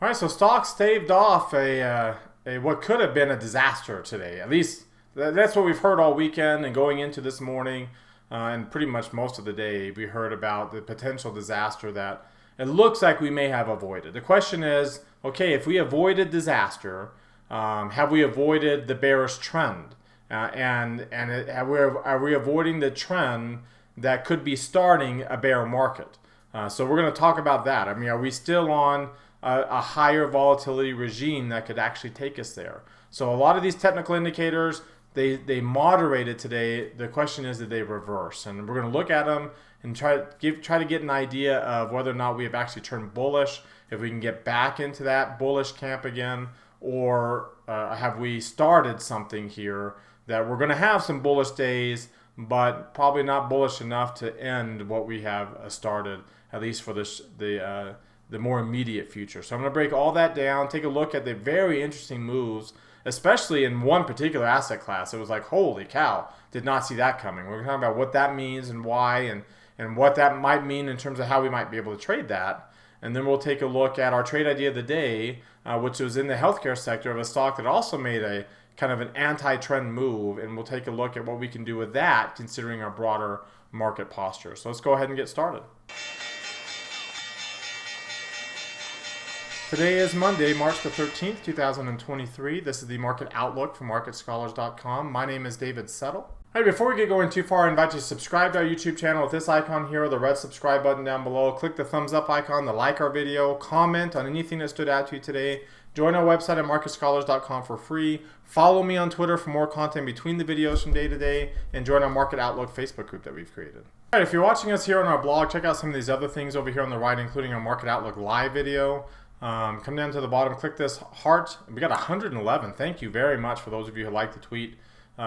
All right, so stocks staved off a what could have been a disaster today. At least that's what we've heard all weekend and going into this morning, and pretty much most of the day. We heard about the potential disaster that it looks like we may have avoided. The question is, okay, if we avoided disaster, have we avoided the bearish trend? Are we avoiding the trend that could be starting a bear market? So we're going to talk about that. I mean, are we still on a higher volatility regime that could actually take us there? So a lot of these technical indicators, they moderated today. The question is, did they reverse? And we're going to look at them and try to get an idea of whether or not we have actually turned bullish, if we can get back into that bullish camp again, or have we started something here that we're going to have some bullish days, but probably not bullish enough to end what we have started, at least for the more immediate future. So I'm going to break all that down, take a look at the very interesting moves, especially in one particular asset class. It was like, holy cow, did not see that coming. We're going to talk about what that means and why, and what that might mean in terms of how we might be able to trade that. And then we'll take a look at our trade idea of the day, which was in the healthcare sector of a stock that also made a kind of an anti-trend move. And we'll take a look at what we can do with that, considering our broader market posture. So let's go ahead and get started. Today is Monday, March the 13th, 2023. This is the Market Outlook from MarketScholars.com. My name is David Settle. All right, before we get going too far, I invite you to subscribe to our YouTube channel with this icon here, the red subscribe button down below. Click the thumbs up icon to like our video. Comment on anything that stood out to you today. Join our website at MarketScholars.com for free. Follow me on Twitter for more content between the videos from day to day. And join our Market Outlook Facebook group that we've created. All right, if you're watching us here on our blog, check out some of these other things over here on the right, including our Market Outlook live video. Come down to the bottom, click this heart. We got 111. Thank you very much for those of you who like the tweet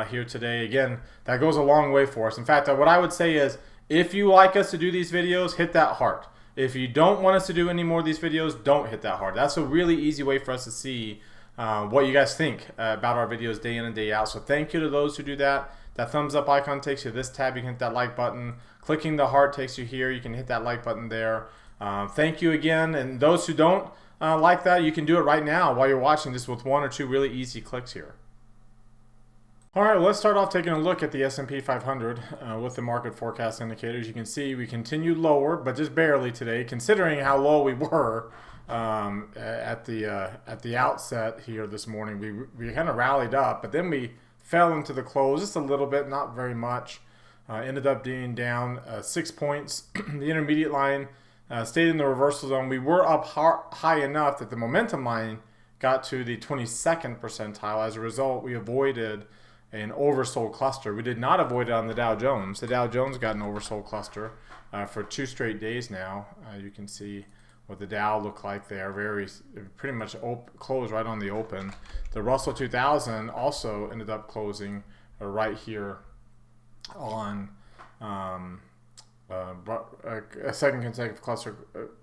here today. Again, that goes a long way for us. In fact, what I would say is, if you like us to do these videos, hit that heart. If you don't want us to do any more of these videos, don't hit that heart. That's a really easy way for us to see what you guys think about our videos day in and day out. So thank you to those who do that. That thumbs up icon takes you to this tab. You can hit that like button. Clicking the heart takes you here. You can hit that like button there. Thank you again. And those who don't like that, you can do it right now while you're watching, just with one or two really easy clicks here. All right, let's start off taking a look at the S&P 500 with the market forecast indicators. You can see we continued lower, but just barely today, considering how low we were at the outset here this morning. We kind of rallied up, but then we fell into the close just a little bit, not very much. Ended up being down 6 points. The intermediate line stayed in the reversal zone. We were up high enough that the momentum line got to the 22nd percentile. As a result, we avoided an oversold cluster. We did not avoid it on the Dow Jones. The Dow Jones got an oversold cluster for 2 straight days now. You can see what the Dow looked like there. Pretty much closed right on the open. The Russell 2000 also ended up closing right here on a second consecutive cluster,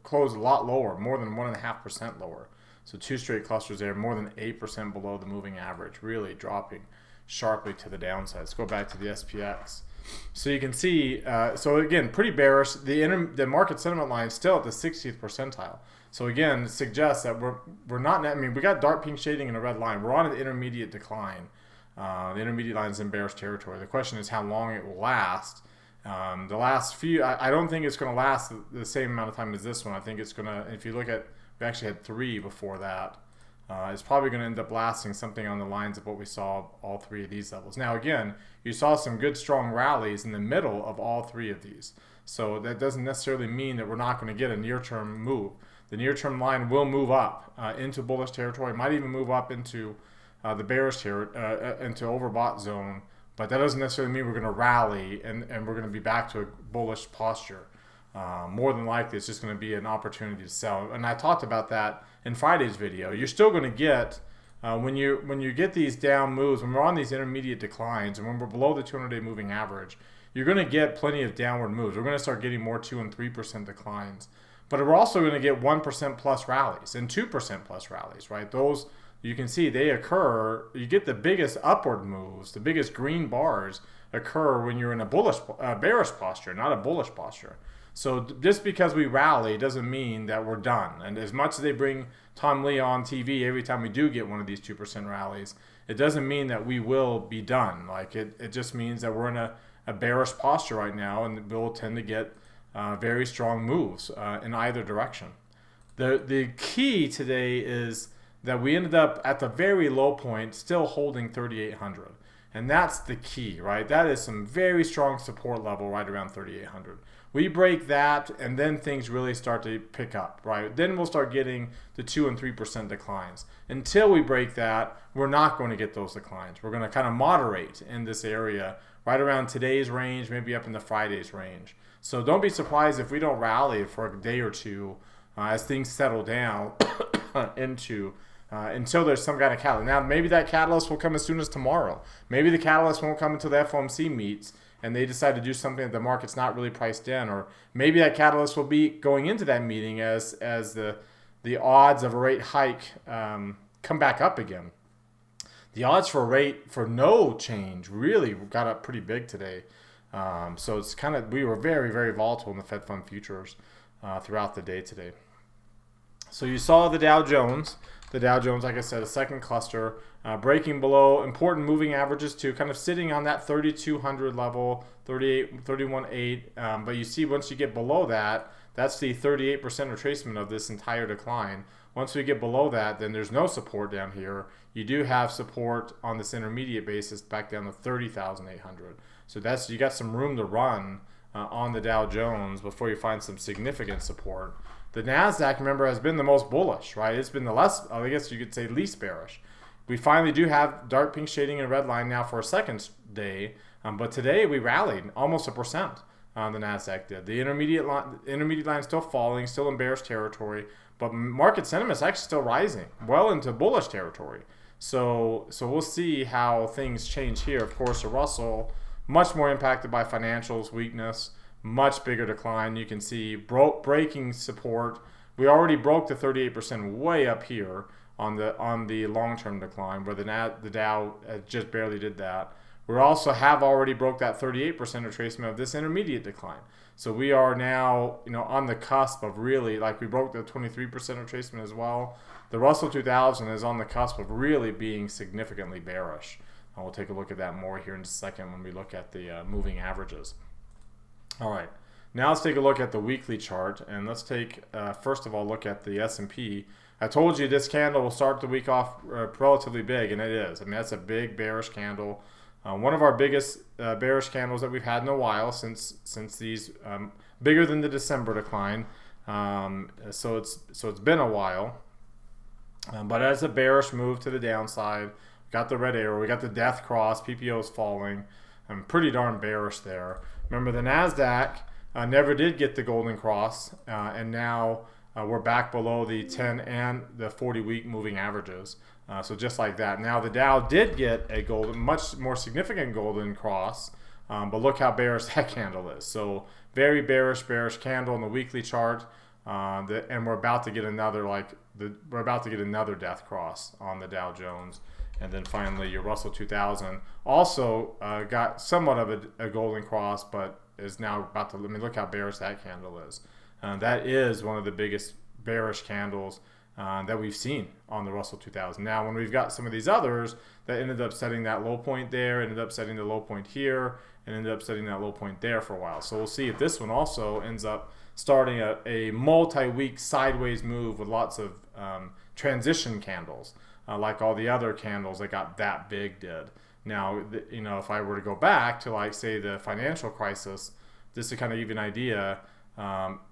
closed a lot lower, more than 1.5% lower. So 2 straight clusters there, more than 8% below the moving average, really dropping sharply to the downside. Let's go back to the SPX. So you can see, so again, pretty bearish. The market sentiment line is still at the 60th percentile. So again, it suggests that we're not, I mean, we got dark pink shading and a red line. We're on an intermediate decline. The intermediate line is in bearish territory. The question is how long it will last. The last few, I don't think it's going to last the same amount of time as this one. I think it's going to, if you look at, we actually had 3 before that. It's probably going to end up lasting something on the lines of what we saw all 3 of these levels. Now again, you saw some good strong rallies in the middle of all 3 of these. So that doesn't necessarily mean that we're not going to get a near-term move. The near-term line will move up into bullish territory, might even move up into the bearish territory, into overbought zone. But that doesn't necessarily mean we're going to rally and we're going to be back to a bullish posture. More than likely, it's just going to be an opportunity to sell. And I talked about that in Friday's video. You're still going to get, when you get these down moves, when we're on these intermediate declines, and when we're below the 200-day moving average, you're going to get plenty of downward moves. We're going to start getting more 2 and 3% declines. But we're also going to get 1% plus rallies and 2% plus rallies, right? Those, you can see they occur, you get the biggest upward moves, the biggest green bars occur when you're in a bearish posture, not a bullish posture. So just because we rally doesn't mean that we're done. And as much as they bring Tom Lee on TV every time we do get one of these 2% rallies, it doesn't mean that we will be done. Like it just means that we're in a bearish posture right now, and we'll tend to get very strong moves in either direction. The key today is that we ended up at the very low point still holding 3,800. And that's the key, right? That is some very strong support level right around 3,800. We break that, and then things really start to pick up, right? Then we'll start getting the 2 and 3% declines. Until we break that, we're not going to get those declines. We're going to kind of moderate in this area right around today's range, maybe up in the Friday's range. So don't be surprised if we don't rally for a day or two as things settle down until there's some kind of catalyst. Now, maybe that catalyst will come as soon as tomorrow. Maybe the catalyst won't come until the FOMC meets and they decide to do something that the market's not really priced in. Or maybe that catalyst will be going into that meeting as the odds of a rate hike come back up again. The odds for no change really got up pretty big today. So it's we were very, very volatile in the Fed Fund futures throughout the day today. So you saw the Dow Jones. The Dow Jones, like I said, a second cluster, breaking below important moving averages too, kind of sitting on that 3,200 level, 31.8. But you see once you get below that, that's the 38% retracement of this entire decline. Once we get below that, then there's no support down here. You do have support on this intermediate basis back down to 30,800. So you got some room to run on the Dow Jones before you find some significant support. The NASDAQ, remember, has been the most bullish, right? It's been the I guess you could say least bearish. We finally do have dark pink shading and red line now for a second day, but today we rallied almost 1%. The NASDAQ did. The intermediate line still falling, still in bearish territory, but market sentiment is actually still rising, well into bullish territory. So we'll see how things change here. Of course, the Russell, much more impacted by financials weakness, much bigger decline. You can see breaking support. We already broke the 38% way up here on the long-term decline, where the Dow just barely did that. We also have already broke that 38% retracement of this intermediate decline. So we are now, on the cusp of really, like we broke the 23% retracement as well. The Russell 2000 is on the cusp of really being significantly bearish. We'll take a look at that more here in a second when we look at the moving averages. All right, now let's take a look at the weekly chart, and let's take first of all look at the S&P. I told you this candle will start the week off relatively big, and it is. I mean, that's a big bearish candle. One of our biggest bearish candles that we've had in a while since these bigger than the December decline. So it's been a while, but as a bearish move to the downside, we got the red arrow, we got the death cross, PPO's falling. I'm pretty darn bearish there. Remember, the NASDAQ never did get the golden cross, and now we're back below the 10 and the 40-week moving averages. So just like that. Now the Dow did get a much more significant golden cross, but look how bearish that candle is. So very bearish candle in the weekly chart, and we're about to get another death cross on the Dow Jones. And then finally, your Russell 2000 also got somewhat of a golden cross, but is now about to. Look how bearish that candle is. That is one of the biggest bearish candles that we've seen on the Russell 2000. Now, when we've got some of these others that ended up setting that low point there, ended up setting the low point here, and ended up setting that low point there for a while. So we'll see if this one also ends up starting a multi-week sideways move with lots of transition candles. Like all the other candles that got that big did. Now, if I were to go back to, like, say, the financial crisis, just to kind of give you an idea,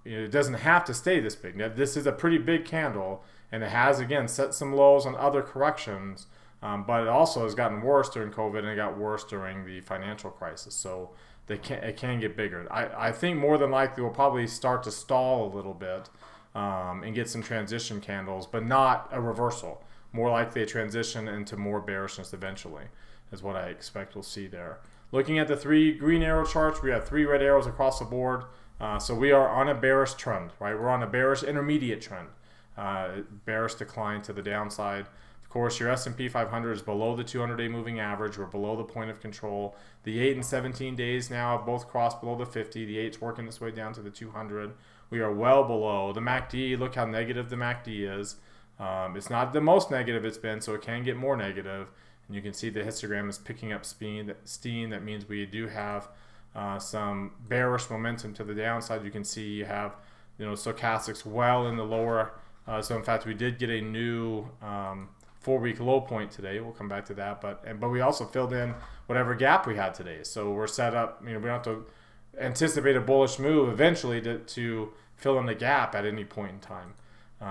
it doesn't have to stay this big. Now, this is a pretty big candle, and it has, again, set some lows on other corrections, but it also has gotten worse during COVID, and it got worse during the financial crisis. So it can get bigger. I think more than likely we'll probably start to stall a little bit and get some transition candles, but not a reversal. More likely a transition into more bearishness eventually is what I expect we'll see there. Looking at the 3 green arrow charts, we have 3 red arrows across the board. So we are on a bearish trend, right? We're on a bearish intermediate trend. Bearish decline to the downside. Of Of course, your S&P 500 is below the 200-day moving average. We're below the point of control. The 8 and 17 days now have both crossed below the 50. The 8's working its way down to the 200. We are well below. The MACD, look how negative the MACD is. It's not the most negative it's been, so it can get more negative. And you can see the histogram is picking up steam. That means we do have some bearish momentum to the downside. You can see you have, stochastics well in the lower. So in fact, we did get a new 4-week low point today. We'll come back to that, but we also filled in whatever gap we had today. So we're set up. We don't have to anticipate a bullish move eventually to fill in the gap at any point in time.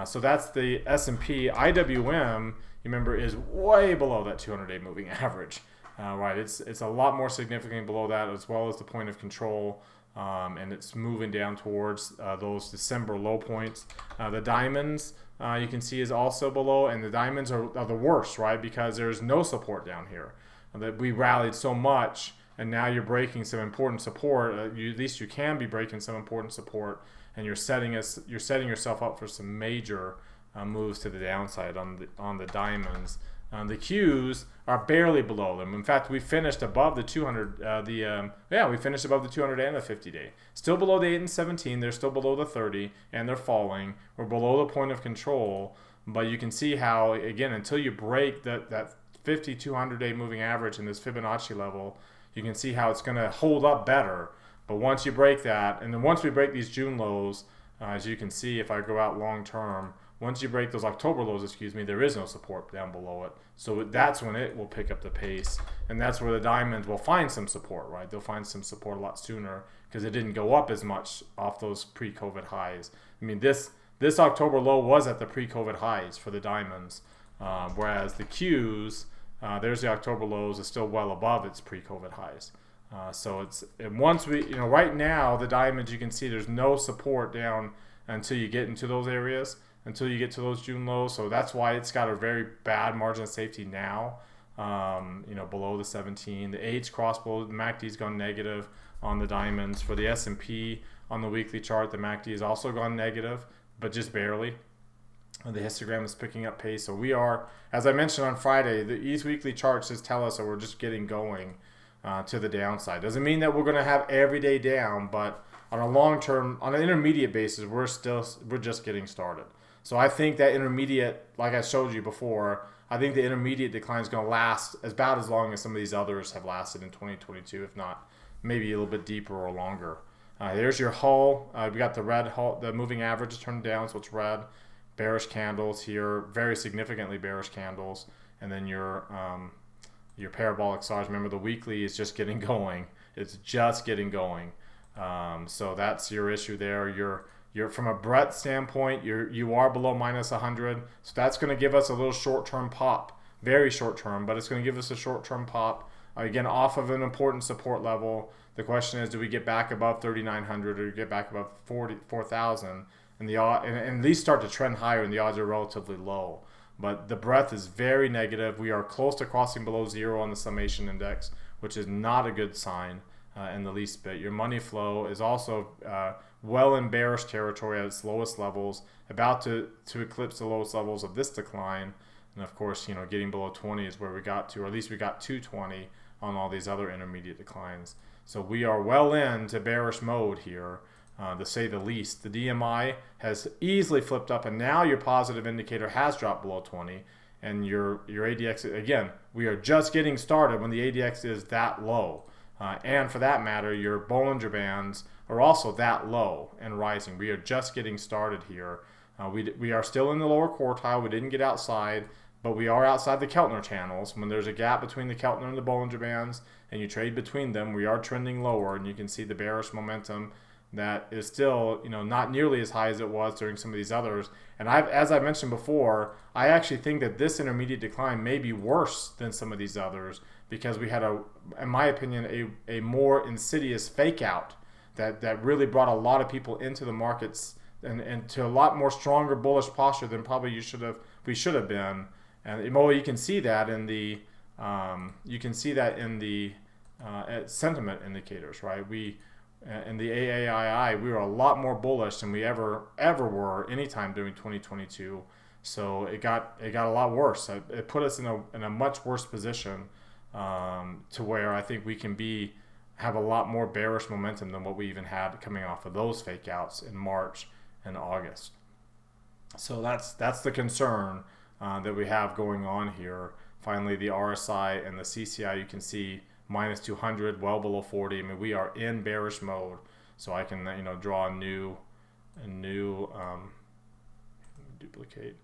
So that's the S&P. IWM, you remember, is way below that 200-day moving average. Right, it's a lot more significantly below that, as well as the point of control, and it's moving down towards those December low points. The diamonds, you can see, is also below, and the diamonds are the worst, right, because there's no support down here. That we rallied so much, and now you're breaking some important support. At least you can be breaking some important support, and you're setting yourself up for some major moves to the downside on the diamonds. The Qs are barely below them. In fact, we finished above the 200. We finished above the 200 and the 50-day. Still below the 8 and 17. They're still below the 30, and they're falling. We're below the point of control. But you can see how, again, until you break that 50 200-day moving average in this Fibonacci level, you can see how it's going to hold up better. But once you break that, and then once we break these June lows, as you can see, if I go out long term, once you break those October lows, there is no support down below it. So that's when it will pick up the pace. And that's where the diamonds will find some support, right? They'll find some support a lot sooner because it didn't go up as much off those pre-COVID highs. This October low was at the pre-COVID highs for the diamonds, whereas the Qs, there's the October lows, is still well above its pre-COVID highs. Right now, the diamonds, you can see there's no support down until you get into those areas, until you get to those June lows. So that's why it's got a very bad margin of safety now, below the 17. The 8's crossed below, the MACD's gone negative on the diamonds. For the S&P on the weekly chart, the MACD has also gone negative, but just barely. The histogram is picking up pace. So we are, as I mentioned on Friday, these weekly charts just tell us that we're just getting going to the downside. Doesn't mean that we're going to have every day down, but on a long term, on an intermediate basis, we're just getting started. So I think that intermediate, like I showed you before, I think the intermediate decline is going to last about as long as some of these others have lasted in 2022, if not maybe a little bit deeper or longer. There's your hull. We got the red hull. The moving average is turned down, so it's red. Bearish candles here, very significantly bearish candles, and then your parabolic SARs. Remember, the weekly is just getting going. It's just getting going. So that's your issue there. You're from a breadth standpoint, you are below minus 100. So that's going to give us a little short-term pop, very short-term, but it's going to give us a short-term pop. Again, off of an important support level. The question is, do we get back above 3,900 or get back above 4,000? And at least start to trend higher, and the odds are relatively low. But the breadth is very negative. We are close to crossing below zero on the summation index, which is not a good sign in the least bit. Your money flow is also well in bearish territory at its lowest levels, about to eclipse the lowest levels of this decline. And of course, getting below 20 is where we got to, or at least we got to 20 on all these other intermediate declines. So we are well into bearish mode here. To say the least. The DMI has easily flipped up, and now your positive indicator has dropped below 20, and your ADX, again, we are just getting started when the ADX is that low. And for that matter, your Bollinger Bands are also that low and rising. We are just getting started here. We are still in the lower quartile. We didn't get outside, but we are outside the Keltner channels. When there's a gap between the Keltner and the Bollinger Bands, and you trade between them, we are trending lower, and you can see the bearish momentum that is still, not nearly as high as it was during some of these others. And as I mentioned before, I actually think that this intermediate decline may be worse than some of these others because we had in my opinion, a more insidious fake out that really brought a lot of people into the markets and to a lot more stronger bullish posture than probably we should have been. And you can see that in the sentiment indicators, right? In the AAII, we were a lot more bullish than we ever were anytime during 2022. So it got a lot worse. It put us in a much worse position, to where I think we can have a lot more bearish momentum than what we even had coming off of those fake outs in March and August. So that's the concern that we have going on here. Finally, the RSI and the CCI, you can see minus 200, well below 40. I mean, we are in bearish mode. So I can draw a new duplicate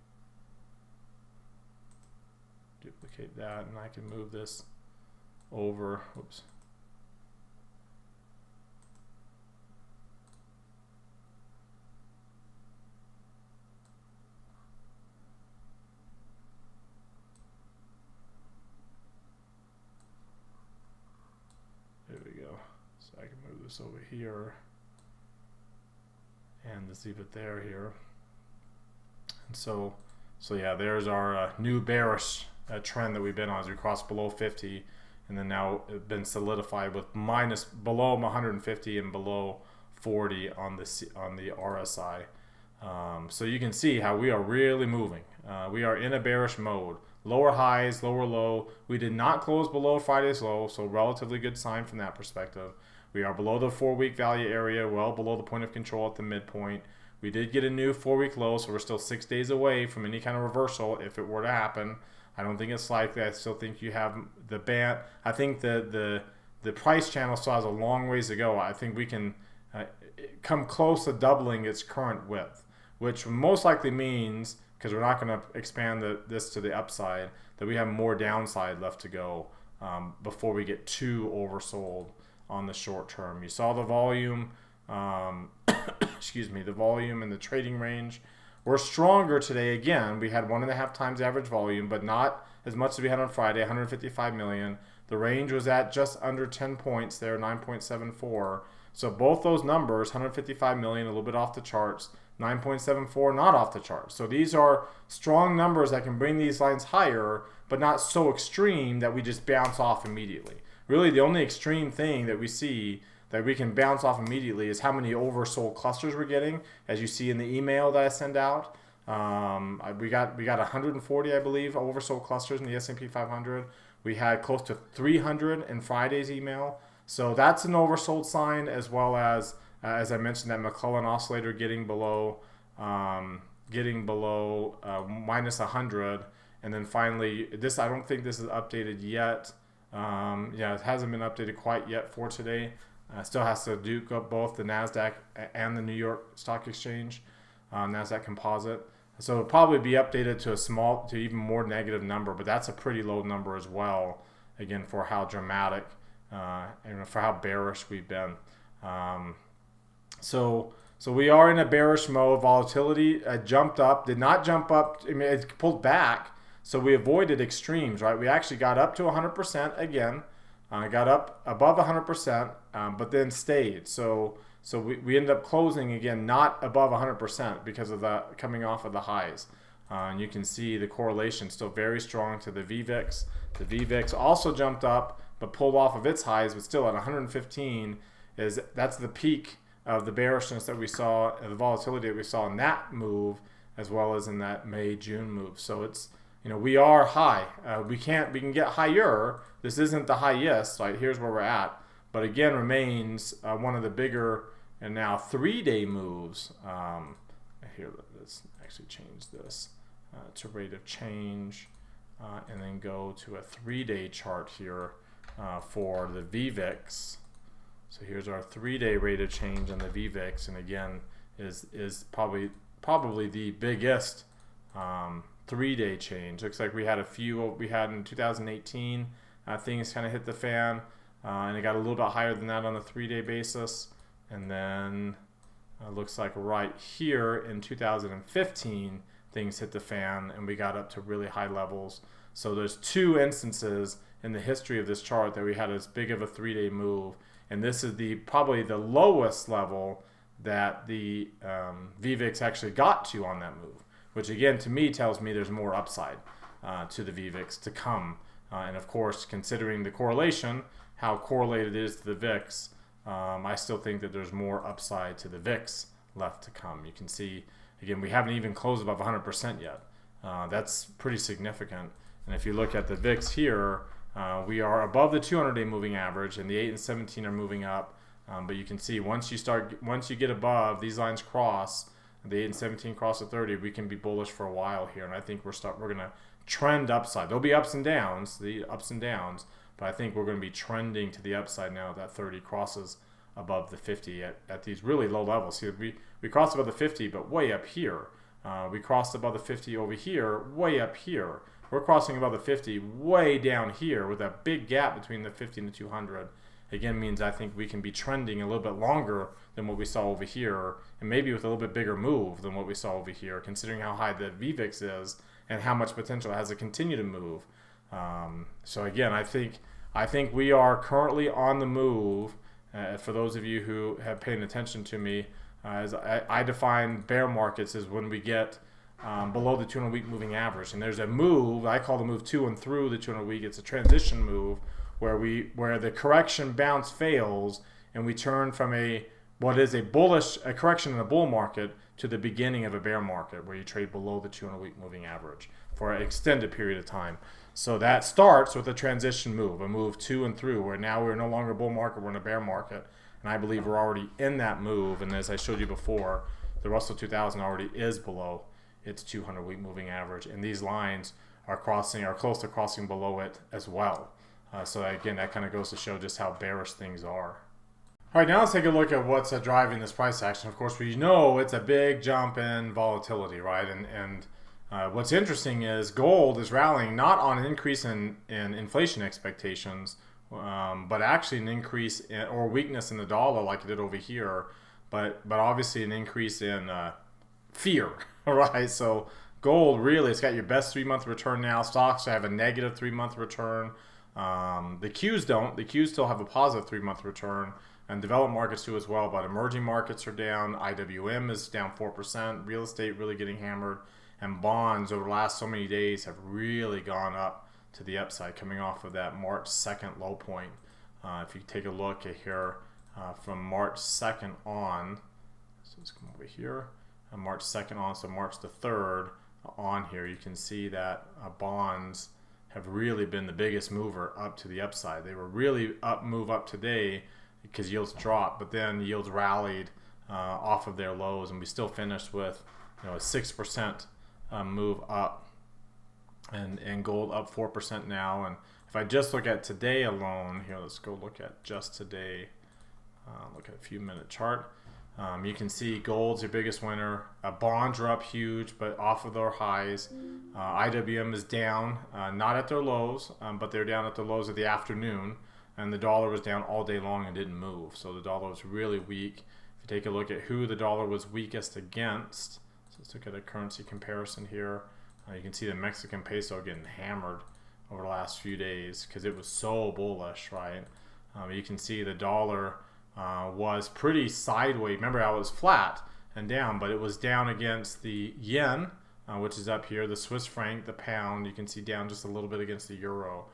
that, and I can move this over. Oops. There we go. So I can move this over here and just leave it there here. And so yeah, there's our new bearish trend that we've been on as we crossed below 50, and then now it's been solidified with below 150 and below 40 on the RSI. So you can see how we are really moving. We are in a bearish mode. Lower highs, lower low. We did not close below Friday's low, so relatively good sign from that perspective. We are below the 4-week value area, well below the point of control at the midpoint. We did get a new 4-week low, so we're still 6 days away from any kind of reversal if it were to happen. I don't think it's likely. I still think you have the band. I think the price channel still has a long ways to go. I think we can come close to doubling its current width, which most likely means, because we're not going to expand this to the upside, that we have more downside left to go before we get too oversold on the short term. You saw the volume, excuse me, the volume and the trading range. We're stronger today. Again, we had 1.5 times average volume, but not as much as we had on Friday, 155 million. The range was at just under 10 points there, 9.74. So both those numbers, 155 million, a little bit off the charts, 9.74, not off the charts. So these are strong numbers that can bring these lines higher, but not so extreme that we just bounce off immediately. Really, the only extreme thing that we see that we can bounce off immediately is how many oversold clusters we're getting, as you see in the email that I send out. We got 140, I believe, oversold clusters in the S&P 500. We had close to 300 in Friday's email. So that's an oversold sign, as well as I mentioned, that McClellan oscillator getting below minus 100. And then finally, this, I don't think this is updated yet. Yeah, it hasn't been updated quite yet for today. Still has to duke up both the NASDAQ and the New York Stock Exchange, NASDAQ Composite. So it'll probably be updated to even more negative number, but that's a pretty low number as well, again, for how dramatic and for how bearish we've been. So we are in a bearish mode. Volatility jumped up, did not jump up. I mean, it pulled back, so we avoided extremes, right? We actually got up to 100% again. Got up above 100%, but then stayed. So we ended up closing again not above 100% because of the coming off of the highs. And you can see the correlation still very strong to the VVIX. The VVIX also jumped up but pulled off of its highs, but still at 115. That's the peak of the bearishness that we saw, the volatility that we saw in that move, as well as in that May-June move. So it's, we are high. We can get higher. This isn't the highest. Right, here's where we're at. But again, remains one of the bigger and now 3-day moves. Here, let's actually change this to rate of change, and then go to a 3-day chart here for the VVIX. So here's our 3-day rate of change on the VVIX, and again, is probably the biggest 3-day change. Looks like we had we had in 2018. Things kind of hit the fan, and it got a little bit higher than that on a 3-day basis. And then looks like right here in 2015, things hit the fan, and we got up to really high levels. So there's 2 instances in the history of this chart that we had as big of a 3-day move, and this is probably the lowest level that the VVIX actually got to on that move, which again to me tells me there's more upside to the VVIX to come. And of course, considering the correlation, how correlated it is to the VIX, I still think that there's more upside to the VIX left to come. You can see, again, we haven't even closed above 100% yet. That's pretty significant. And if you look at the VIX here, we are above the 200-day moving average, and the 8 and 17 are moving up. But you can see once you get above these lines cross, the 8 and 17 cross the 30, we can be bullish for a while here. And I think we're going to trend upside. There'll be ups and downs, but I think we're going to be trending to the upside now that 30 crosses above the 50 at these really low levels. See, we crossed above the 50, but way up here. We crossed above the 50 over here, way up here. We're crossing above the 50 way down here with a big gap between the 50 and the 200. Again, means I think we can be trending a little bit longer than what we saw over here, and maybe with a little bit bigger move than what we saw over here, considering how high the VVIX is and how much potential it has to continue to move. So again, I think we are currently on the move. For those of you who have paid attention to me, as I define bear markets as when we get below the 200-week moving average, and there's a move I call the move to and through the 200-week. It's a transition move where the correction bounce fails and we turn from what is a correction in a bull market to the beginning of a bear market where you trade below the 200-week moving average for an extended period of time. So that starts with a transition move, a move to and through, where now we're no longer a bull market, we're in a bear market. And I believe we're already in that move. And as I showed you before, the Russell 2000 already is below its 200-week moving average. And these lines are close to crossing below it as well. So again, that kind of goes to show just how bearish things are. All right, now let's take a look at what's driving this price action. Of course, we know it's a big jump in volatility, right? And what's interesting is gold is rallying not on an increase in inflation expectations, but actually an increase or weakness in the dollar like it did over here, but obviously an increase in fear, right? So gold really, it's got your best 3-month return now. Stocks have a negative 3-month return. The Qs don't. The Qs still have a positive 3-month return, and developed markets do as well, but emerging markets are down. IWM is down 4%. Real estate really getting hammered, and bonds over the last so many days have really gone up to the upside, coming off of that March 2nd low point. If you take a look at here from March 2nd on, so let's come over here, March 2nd on, so March the 3rd on here, you can see that bonds have really been the biggest mover up to the upside. They were really move up today because yields dropped, but then yields rallied off of their lows, and we still finished with a 6% move up, and gold up 4% now. And if I just look at today alone, here, let's go look at just today. Look at a few minute chart. You can see gold's your biggest winner. Bonds are up huge, but off of their highs. IWM is down, not at their lows, but they're down at the lows of the afternoon. And the dollar was down all day long and didn't move. So the dollar was really weak. If you take a look at who the dollar was weakest against, so let's look at a currency comparison here. You can see the Mexican peso getting hammered over the last few days because it was so bullish, right? You can see the dollar was pretty sideways. Remember, I was flat and down, but it was down against the yen, which is up here, the Swiss franc, the pound. You can see down just a little bit against the euro.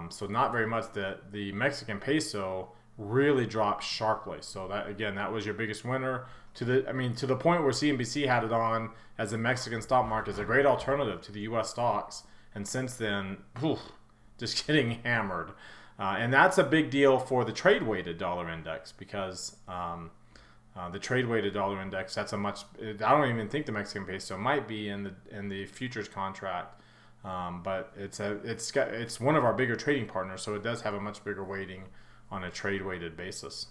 So not very much. The Mexican peso really dropped sharply. So that, again, that was your biggest winner to the point where CNBC had it on as the Mexican stock market is a great alternative to the U.S. stocks. And since then, just getting hammered. And that's a big deal for the trade-weighted dollar index because the trade-weighted dollar index, I don't even think the Mexican peso might be in the futures contract, but it's one of our bigger trading partners, so it does have a much bigger weighting on a trade-weighted basis.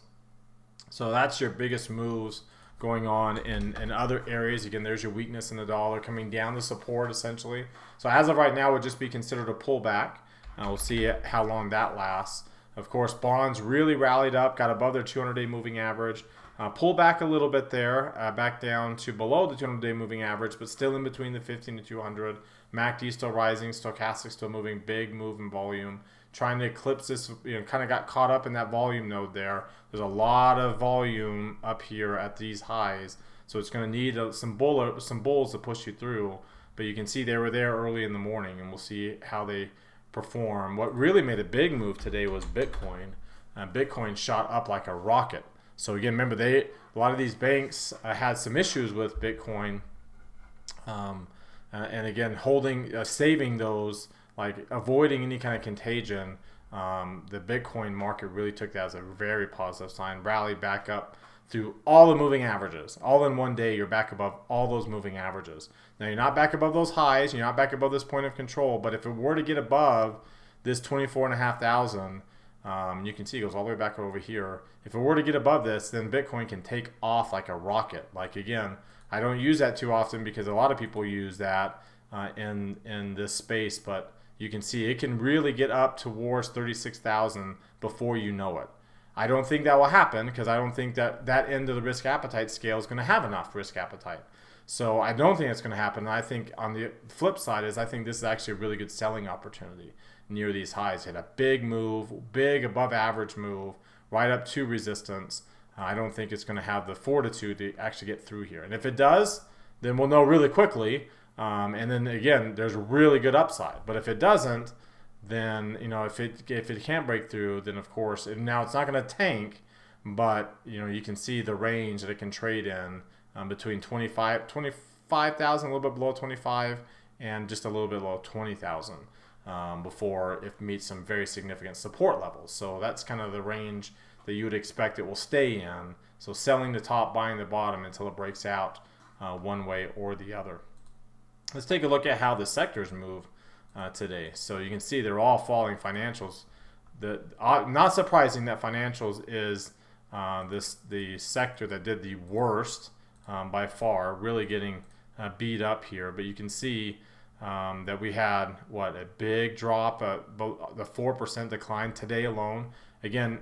So that's your biggest moves going on in other areas. Again, there's your weakness in the dollar coming down to support essentially. So as of right now, it would just be considered a pullback. We'll see how long that lasts. Of course, bonds really rallied up, got above their 200-day moving average, pulled back a little bit there, back down to below the 200-day moving average, but still in between the 50 and the 200. MACD still rising, stochastic still moving, big move in volume, trying to eclipse this, kind of got caught up in that volume node there. There's a lot of volume up here at these highs, so it's going to need some bulls to push you through. But you can see they were there early in the morning, and we'll see how they perform. What really made a big move today was Bitcoin. Bitcoin shot up like a rocket. So again, remember, a lot of these banks had some issues with Bitcoin and again, saving those, like avoiding any kind of contagion. The Bitcoin market really took that as a very positive sign. Rallied back up through all the moving averages. All in one day, you're back above all those moving averages. Now, you're not back above those highs. You're not back above this point of control. But if it were to get above this 24,500, you can see it goes all the way back over here. If it were to get above this, then Bitcoin can take off like a rocket. Like, again, I don't use that too often because a lot of people use that in this space. But you can see it can really get up towards 36,000 before you know it. I don't think that will happen because I don't think that that end of the risk appetite scale is going to have enough risk appetite. So I don't think it's going to happen. And I think on the flip side is I think this is actually a really good selling opportunity near these highs. Hit a big move, big above average move, right up to resistance. I don't think it's going to have the fortitude to actually get through here. And if it does, then we'll know really quickly. And then again, there's really good upside. But if it doesn't, then if it can't break through, then of course, now it's not going to tank, but you can see the range that it can trade in between 25,000, a little bit below 25, and just a little bit below 20,000 before it meets some very significant support levels. So that's kind of the range that you would expect it will stay in. So selling the top, buying the bottom until it breaks out one way or the other. Let's take a look at how the sectors move today. So you can see they're all falling. Financials, not surprising that financials is the sector that did the worst by far, really getting beat up here. But you can see that we had a big drop, the 4% decline today alone. Again,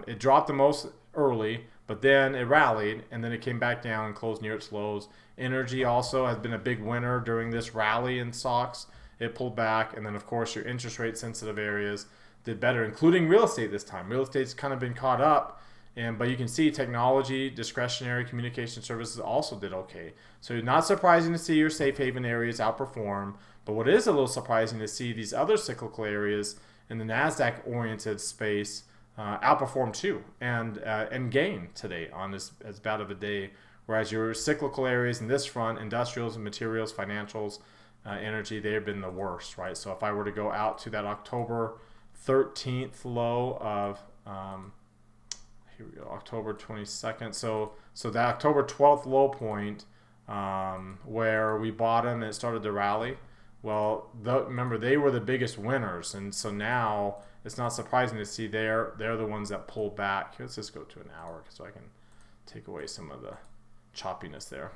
it dropped the most early, but then it rallied and then it came back down and closed near its lows. Energy also has been a big winner during this rally in stocks. It pulled back, and then of course your interest rate sensitive areas did better, including real estate this time. Real estate's kind of been caught up, but you can see technology, discretionary, communication services also did okay. So not surprising to see your safe haven areas outperform, but what is a little surprising to see these other cyclical areas in the NASDAQ oriented space outperform too and gain today on this as bad of a day, whereas your cyclical areas in this front, industrials and materials, financials, energy, they have been the worst, right? So if I were to go out to that October 13th low of, here we go, October 22nd. So that October 12th low point where we bottomed and it started to rally. Well, remember, they were the biggest winners. And so now it's not surprising to see they're the ones that pull back. Let's just go to an hour so I can take away some of the choppiness there.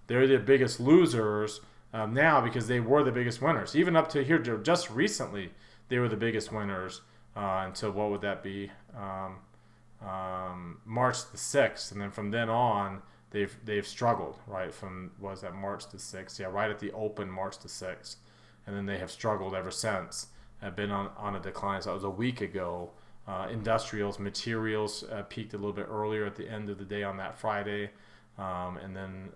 They're the biggest losers now because they were the biggest winners. Even up to here, just recently, they were the biggest winners until, what would that be, March the 6th. And then from then on, they've struggled, right? From, was that March the 6th? Yeah, right at the open, March the 6th. And then they have struggled ever since. Have been on a decline. So that was a week ago. Industrials, materials peaked a little bit earlier at the end of the day on that Friday. And then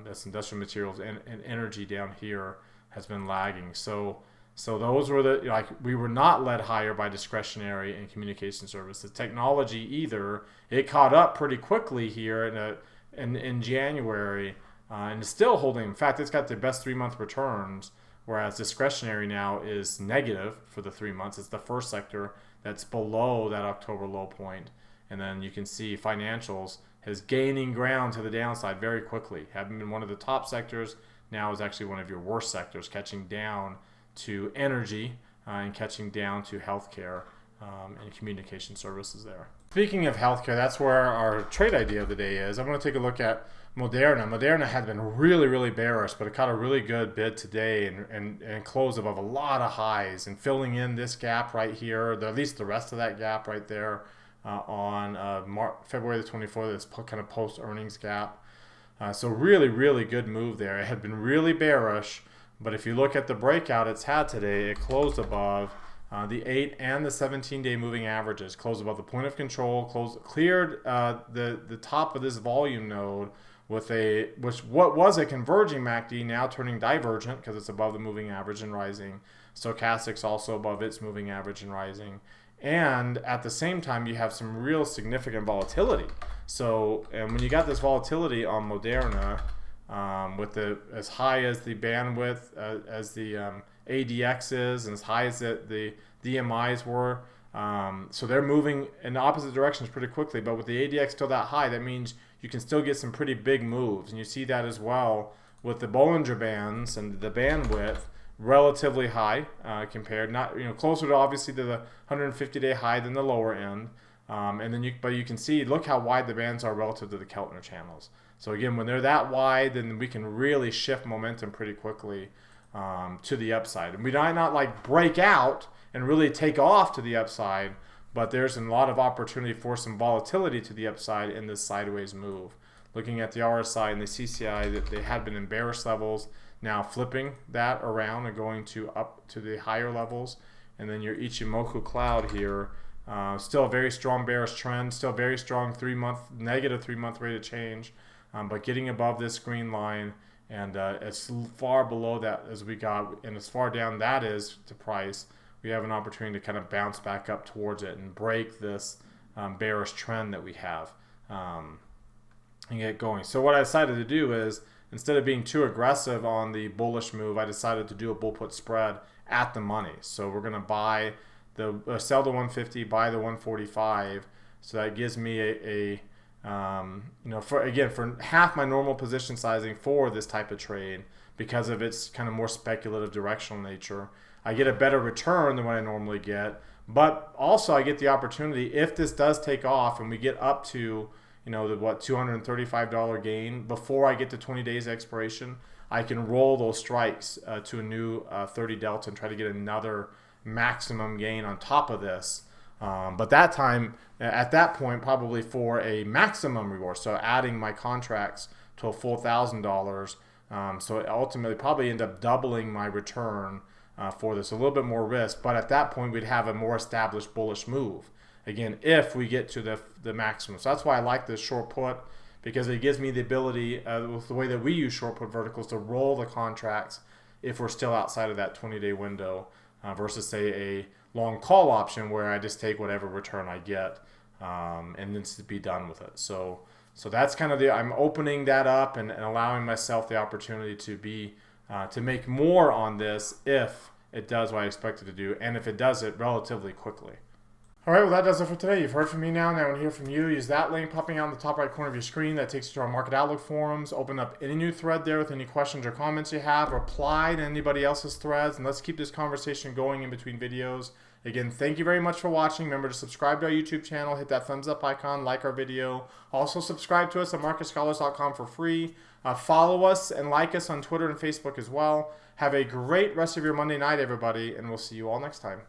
that's industrial materials and energy down here has been lagging. So those were we were not led higher by discretionary and communication services. Technology either. It caught up pretty quickly here in January and is still holding. In fact, it's got the best 3-month returns, whereas discretionary now is negative for the 3 months. It's the first sector that's below that October low point. And then you can see financials is gaining ground to the downside very quickly. Having been one of the top sectors, now is actually one of your worst sectors, catching down to energy and catching down to healthcare and communication services there. Speaking of healthcare, that's where our trade idea of the day is. I'm going to take a look at Moderna. Moderna had been really, really bearish, but it caught a really good bid today and closed above a lot of highs and filling in this gap right here, at least the rest of that gap right there. On February the 24th, this kind of post-earnings gap. So really, really good move there. It had been really bearish, but if you look at the breakout it's had today, it closed above the 8 and the 17-day moving averages, closed above the point of control, cleared the top of this volume node with what was a converging MACD now turning divergent because it's above the moving average and rising. Stochastics also above its moving average and rising. And at the same time, you have some real significant volatility. So, and when you got this volatility on Moderna, with the as high as the bandwidth as the ADX is, and as high as the DMIs were. So they're moving in the opposite directions pretty quickly, but with the ADX still that high, that means you can still get some pretty big moves, and you see that as well with the Bollinger Bands and the bandwidth relatively high compared, not closer to obviously to the 150-day high than the lower end, and then but you can see, look how wide the bands are relative to the Keltner channels. So again, when they're that wide, then we can really shift momentum pretty quickly to the upside, and we might not like break out and really take off to the upside, but there's a lot of opportunity for some volatility to the upside in this sideways move. Looking at the RSI and the CCI, that they had been in bearish levels, now flipping that around and going to up to the higher levels. And then your Ichimoku cloud here, still a very strong bearish trend, still very strong negative 3 month rate of change, but getting above this green line, and as far below that as we got, and as far down that is to price, we have an opportunity to kind of bounce back up towards it and break this bearish trend that we have and get going. So what I decided to do is, instead of being too aggressive on the bullish move, I decided to do a bull put spread at the money. So we're going to buy sell the 150, buy the 145. So that gives me for half my normal position sizing for this type of trade, because of its kind of more speculative directional nature. I get a better return than what I normally get, but also I get the opportunity, if this does take off and we get up to the $235 gain before I get to 20 days expiration, I can roll those strikes to a new 30 delta and try to get another maximum gain on top of this. But at that point, probably for a maximum reward, so adding my contracts to a full $1,000. So it ultimately probably end up doubling my return for this, a little bit more risk, but at that point we'd have a more established bullish move. Again, if we get to the maximum. So that's why I like this short put, because it gives me the ability, with the way that we use short put verticals, to roll the contracts if we're still outside of that 20-day window, versus say a long call option where I just take whatever return I get and then just be done with it. So that's kind of I'm opening that up and allowing myself the opportunity to make more on this if it does what I expect it to do, and if it does it relatively quickly. All right, well, that does it for today. You've heard from me now. Now I want to hear from you. Use that link popping out in the top right corner of your screen. That takes you to our Market Outlook forums. Open up any new thread there with any questions or comments you have. Reply to anybody else's threads, and let's keep this conversation going in between videos. Again, thank you very much for watching. Remember to subscribe to our YouTube channel. Hit that thumbs up icon. Like our video. Also, subscribe to us at MarketScholars.com for free. Follow us and like us on Twitter and Facebook as well. Have a great rest of your Monday night, everybody, and we'll see you all next time.